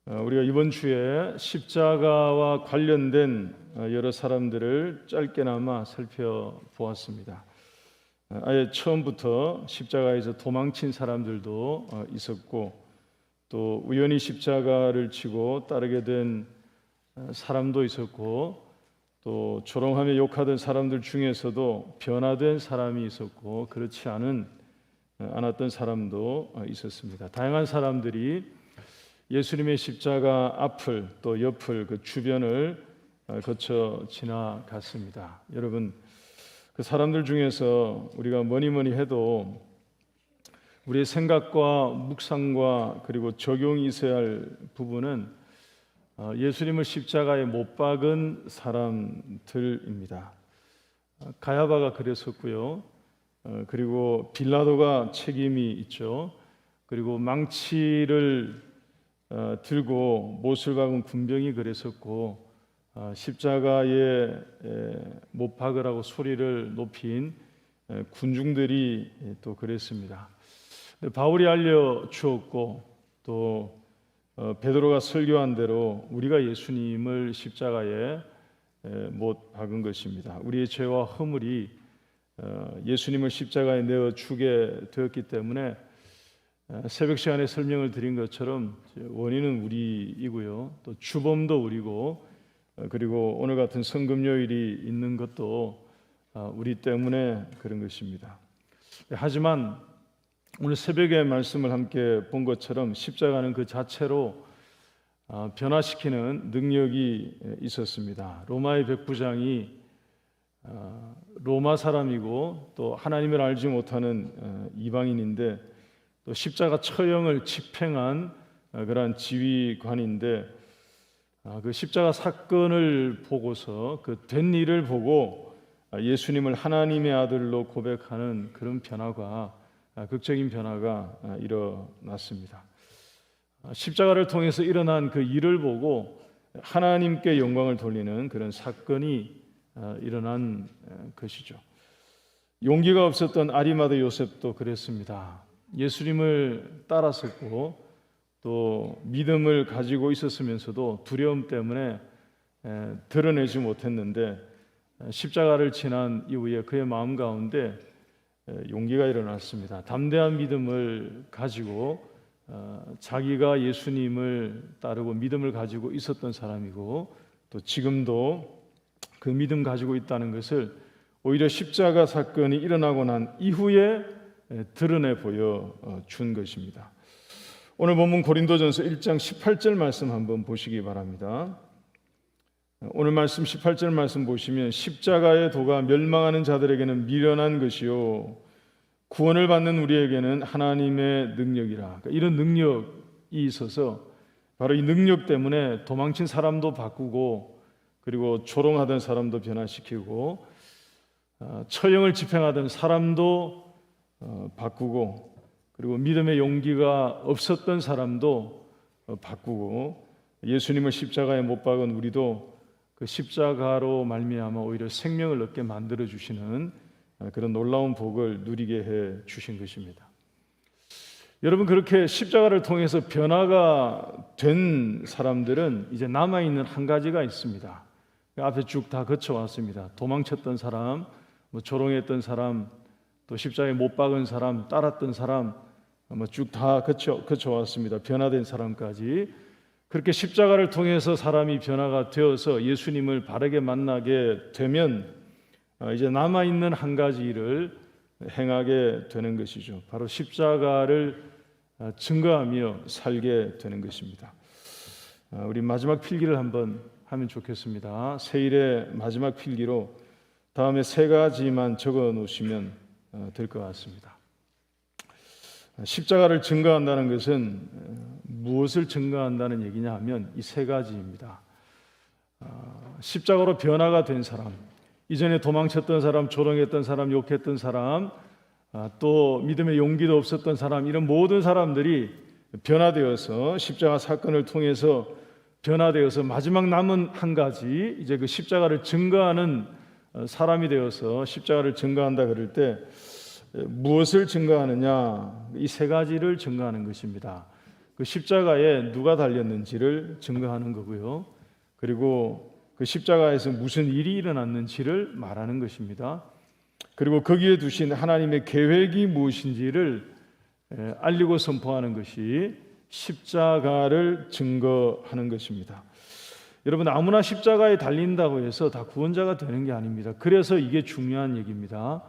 우리가 이번 주에 십자가와 관련된 여러 사람들을 짧게나마 살펴보았습니다. 아예 처음부터 십자가에서 도망친 사람들도 있었고, 또 우연히 십자가를 치고 따르게 된 사람도 있었고, 또 조롱하며 욕하던 사람들 중에서도 변화된 사람이 있었고, 그렇지 않았던 사람도 있었습니다. 다양한 사람들이 예수님의 십자가 앞을 또 옆을 그 주변을 거쳐 지나갔습니다. 여러분, 그 사람들 중에서 우리가 뭐니 해도 우리의 생각과 묵상과 그리고 적용이 있어야 할 부분은 예수님을 십자가에 못 박은 사람들입니다. 가야바가 그랬었고요. 그리고 빌라도가 책임이 있죠. 그리고 망치를 들고 못을 박은 군병이 그랬었고, 십자가에 못 박으라고 소리를 높인 군중들이 또 그랬습니다. 바울이 알려주었고, 또 베드로가 설교한 대로 우리가 예수님을 십자가에 못 박은 것입니다. 우리의 죄와 허물이 예수님을 십자가에 내어 주게 되었기 때문에 새벽 시간에 설명을 드린 것처럼 원인은 우리이고요, 또 주범도 우리고, 그리고 오늘 같은 성금요일이 있는 것도 우리 때문에 그런 것입니다. 하지만 오늘 새벽에 말씀을 함께 본 것처럼 십자가는 그 자체로 변화시키는 능력이 있었습니다. 로마의 백부장이 로마 사람이고 또 하나님을 알지 못하는 이방인인데, 또 십자가 처형을 집행한 그러한 지휘관인데, 그 십자가 사건을 보고서 그 된 일을 보고 예수님을 하나님의 아들로 고백하는 그런 변화가, 극적인 변화가 일어났습니다. 십자가를 통해서 일어난 그 일을 보고 하나님께 영광을 돌리는 그런 사건이 일어난 것이죠. 용기가 없었던 아리마대 요셉도 그랬습니다. 예수님을 따랐었고 또 믿음을 가지고 있었으면서도 두려움 때문에 드러내지 못했는데, 십자가를 지난 이후에 그의 마음 가운데 용기가 일어났습니다. 담대한 믿음을 가지고 자기가 예수님을 따르고 믿음을 가지고 있었던 사람이고, 또 지금도 그 믿음 가지고 있다는 것을 오히려 십자가 사건이 일어나고 난 이후에 드러내 보여준 것입니다. 오늘 본문 고린도전서 1장 18절 말씀 한번 보시기 바랍니다. 오늘 말씀 18절 말씀 보시면, 십자가의 도가 멸망하는 자들에게는 미련한 것이요 구원을 받는 우리에게는 하나님의 능력이라. 그러니까 이런 능력이 있어서 바로 이 능력 때문에 도망친 사람도 바꾸고, 그리고 조롱하던 사람도 변화시키고, 처형을 집행하던 사람도 바꾸고, 그리고 믿음의 용기가 없었던 사람도 바꾸고, 예수님을 십자가에 못 박은 우리도 그 십자가로 말미암아 오히려 생명을 얻게 만들어 주시는 그런 놀라운 복을 누리게 해 주신 것입니다. 여러분, 그렇게 십자가를 통해서 변화가 된 사람들은 이제 남아있는 한 가지가 있습니다. 앞에 쭉 다 거쳐왔습니다. 도망쳤던 사람, 조롱했던 사람, 또 십자가에 못 박은 사람, 따랐던 사람, 쭉 다 거쳐왔습니다. 변화된 사람까지. 그렇게 십자가를 통해서 사람이 변화가 되어서 예수님을 바르게 만나게 되면 이제 남아있는 한 가지 일을 행하게 되는 것이죠. 바로 십자가를 증거하며 살게 되는 것입니다. 우리 마지막 필기를 한번 하면 좋겠습니다. 세일의 마지막 필기로 다음에 세 가지만 적어 놓으시면 될 것 같습니다. 십자가를 증거한다는 것은 무엇을 증거한다는 얘기냐 하면 이 세 가지입니다. 십자가로 변화가 된 사람, 이전에 도망쳤던 사람, 조롱했던 사람, 욕했던 사람, 또 믿음의 용기도 없었던 사람, 이런 모든 사람들이 변화되어서 십자가 사건을 통해서 변화되어서 마지막 남은 한 가지, 이제 그 십자가를 증거하는 사람이 되어서 십자가를 증거한다 그럴 때 무엇을 증거하느냐? 이 세 가지를 증거하는 것입니다. 그 십자가에 누가 달렸는지를 증거하는 거고요. 그리고 그 십자가에서 무슨 일이 일어났는지를 말하는 것입니다. 그리고 거기에 두신 하나님의 계획이 무엇인지를 알리고 선포하는 것이 십자가를 증거하는 것입니다. 여러분, 아무나 십자가에 달린다고 해서 다 구원자가 되는 게 아닙니다. 그래서 이게 중요한 얘기입니다.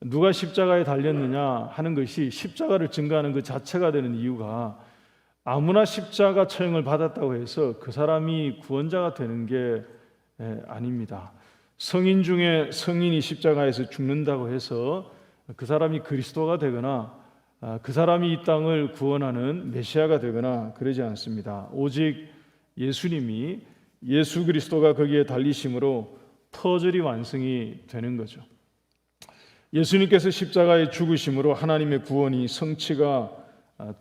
누가 십자가에 달렸느냐 하는 것이 십자가를 증거하는 그 자체가 되는 이유가 아무나 십자가 처형을 받았다고 해서 그 사람이 구원자가 되는 게 아닙니다. 성인 중에 성인이 십자가에서 죽는다고 해서 그 사람이 그리스도가 되거나 그 사람이 이 땅을 구원하는 메시아가 되거나 그러지 않습니다. 오직 예수님이 예수 그리스도가 거기에 달리심으로 퍼즐이 완성이 되는 거죠. 예수님께서 십자가에 죽으심으로 하나님의 구원이 성취가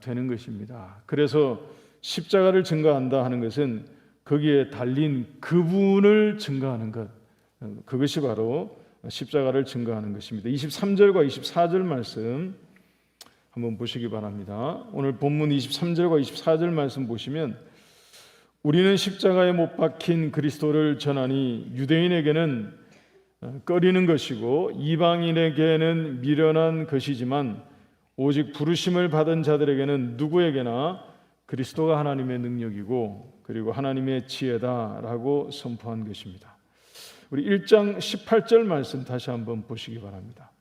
되는 것입니다. 그래서 십자가를 증거한다 하는 것은 거기에 달린 그분을 증거하는 것, 그것이 바로 십자가를 증거하는 것입니다. 23절과 24절 말씀 한번 보시기 바랍니다. 오늘 본문 23절과 24절 말씀 보시면 우리는 십자가에 못 박힌 그리스도를 전하니 유대인에게는 꺼리는 것이고 이방인에게는 미련한 것이지만 오직 부르심을 받은 자들에게는 누구에게나 그리스도가 하나님의 능력이고 그리고 하나님의 지혜다라고 선포한 것입니다. 우리 1장 18절 말씀 다시 한번 보시기 바랍니다.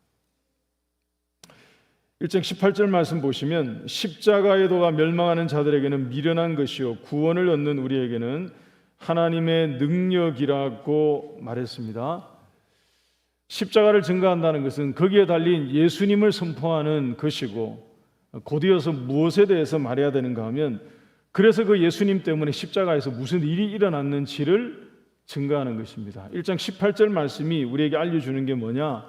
1장 18절 말씀 보시면 십자가의 도가 멸망하는 자들에게는 미련한 것이요 구원을 얻는 우리에게는 하나님의 능력이라고 말했습니다. 십자가를 증거한다는 것은 거기에 달린 예수님을 선포하는 것이고 곧이어서 무엇에 대해서 말해야 되는가 하면 그래서 그 예수님 때문에 십자가에서 무슨 일이 일어났는지를 증거하는 것입니다. 1장 18절 말씀이 우리에게 알려주는 게 뭐냐?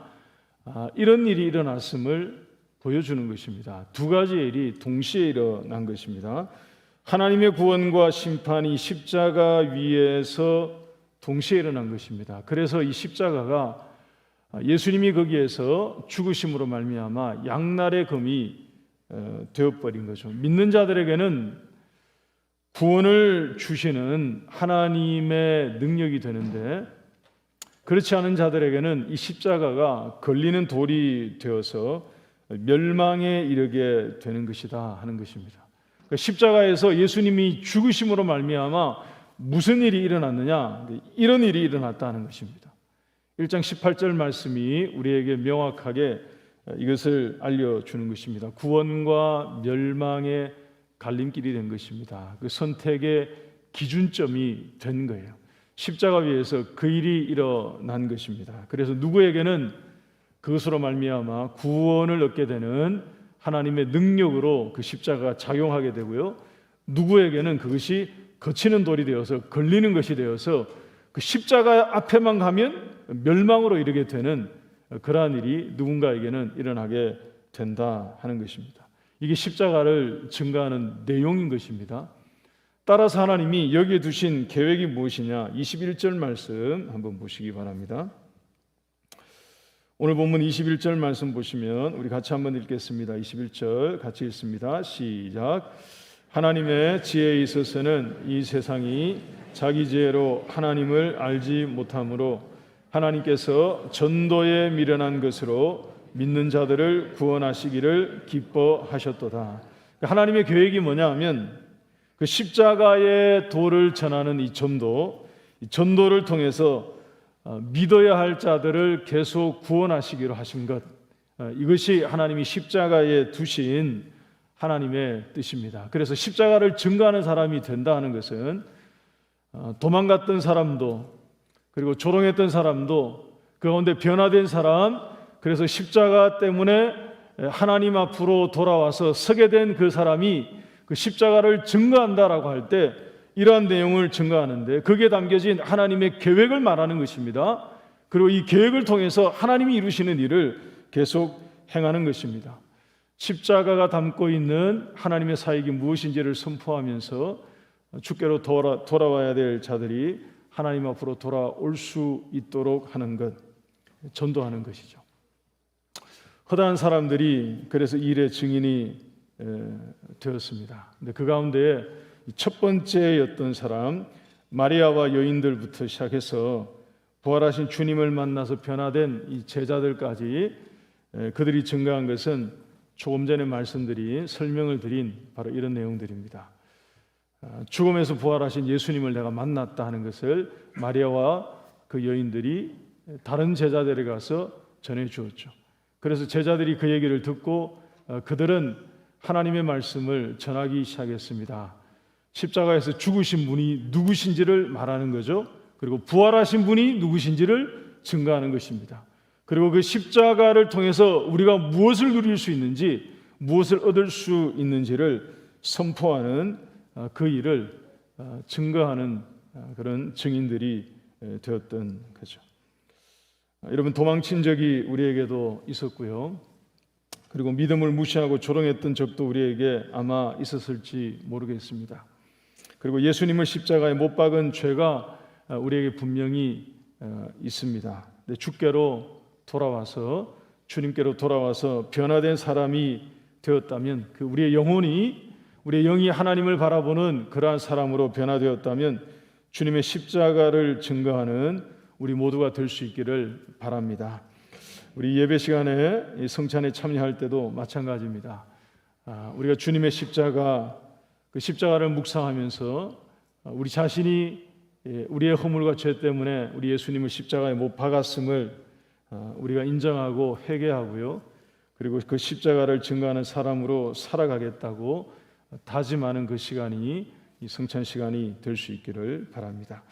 이런 일이 일어났음을 보여주는 것입니다. 두 가지의 일이 동시에 일어난 것입니다. 하나님의 구원과 심판이 십자가 위에서 동시에 일어난 것입니다. 그래서 이 십자가가 예수님이 거기에서 죽으심으로 말미암아 양날의 검이 되어버린 거죠. 믿는 자들에게는 구원을 주시는 하나님의 능력이 되는데 그렇지 않은 자들에게는 이 십자가가 걸리는 돌이 되어서 멸망에 이르게 되는 것이다 하는 것입니다. 그러니까 십자가에서 예수님이 죽으심으로 말미암아 무슨 일이 일어났느냐? 이런 일이 일어났다는 것입니다. 1장 18절 말씀이 우리에게 명확하게 이것을 알려주는 것입니다. 구원과 멸망의 갈림길이 된 것입니다. 그 선택의 기준점이 된 거예요. 십자가 위에서 그 일이 일어난 것입니다. 그래서 누구에게는 그것으로 말미암아 구원을 얻게 되는 하나님의 능력으로 그 십자가가 작용하게 되고요. 누구에게는 그것이 거치는 돌이 되어서 걸리는 것이 되어서 그 십자가 앞에만 가면 멸망으로 이르게 되는 그러한 일이 누군가에게는 일어나게 된다 하는 것입니다. 이게 십자가를 증거하는 내용인 것입니다. 따라서 하나님이 여기에 두신 계획이 무엇이냐? 21절 말씀 한번 보시기 바랍니다. 오늘 본문 21절 말씀 보시면 우리 같이 한번 읽겠습니다. 21절 같이 읽습니다. 시작. 하나님의 지혜에 있어서는 이 세상이 자기 지혜로 하나님을 알지 못하므로 하나님께서 전도에 미련한 것으로 믿는 자들을 구원하시기를 기뻐하셨도다. 하나님의 계획이 뭐냐 하면 그 십자가의 도를 전하는 이 전도를 통해서 믿어야 할 자들을 계속 구원하시기로 하신 것, 이것이 하나님이 십자가에 두신 하나님의 뜻입니다. 그래서 십자가를 증거하는 사람이 된다 하는 것은 도망갔던 사람도 그리고 조롱했던 사람도 그 가운데 변화된 사람, 그래서 십자가 때문에 하나님 앞으로 돌아와서 서게 된 그 사람이 그 십자가를 증거한다라고 할 때 이러한 내용을 증거하는데 거기에 담겨진 하나님의 계획을 말하는 것입니다. 그리고 이 계획을 통해서 하나님이 이루시는 일을 계속 행하는 것입니다. 십자가가 담고 있는 하나님의 사역이 무엇인지를 선포하면서 주께로 돌아와야 될 자들이 하나님 앞으로 돌아올 수 있도록 하는 것, 전도하는 것이죠. 허다한 사람들이 그래서 이 일의 증인이 되었습니다. 근데 그 가운데 첫 번째였던 사람 마리아와 여인들부터 시작해서 부활하신 주님을 만나서 변화된 이 제자들까지 그들이 증거한 것은 조금 전에 말씀드린 설명을 드린 바로 이런 내용들입니다. 죽음에서 부활하신 예수님을 내가 만났다 하는 것을 마리아와 그 여인들이 다른 제자들에 가서 전해 주었죠. 그래서 제자들이 그 얘기를 듣고 그들은 하나님의 말씀을 전하기 시작했습니다. 십자가에서 죽으신 분이 누구신지를 말하는 거죠. 그리고 부활하신 분이 누구신지를 증거하는 것입니다. 그리고 그 십자가를 통해서 우리가 무엇을 누릴 수 있는지, 무엇을 얻을 수 있는지를 선포하는 그 일을 증거하는 그런 증인들이 되었던 거죠. 여러분, 도망친 적이 우리에게도 있었고요. 그리고 믿음을 무시하고 조롱했던 적도 우리에게 아마 있었을지 모르겠습니다. 그리고 예수님을 십자가에 못 박은 죄가 우리에게 분명히 있습니다. 주께로 돌아와서, 주님께로 돌아와서 변화된 사람이 되었다면, 그 우리의 영이 하나님을 바라보는 그러한 사람으로 변화되었다면 주님의 십자가를 증거하는 우리 모두가 될 수 있기를 바랍니다. 우리 예배 시간에 성찬에 참여할 때도 마찬가지입니다. 우리가 주님의 십자가, 그 십자가를 묵상하면서 우리 자신이 우리의 허물과 죄 때문에 우리 예수님을 십자가에 못 박았음을 우리가 인정하고 회개하고요. 그리고 그 십자가를 증거하는 사람으로 살아가겠다고 다짐하는 그 시간이 이 성찬 시간이 될 수 있기를 바랍니다.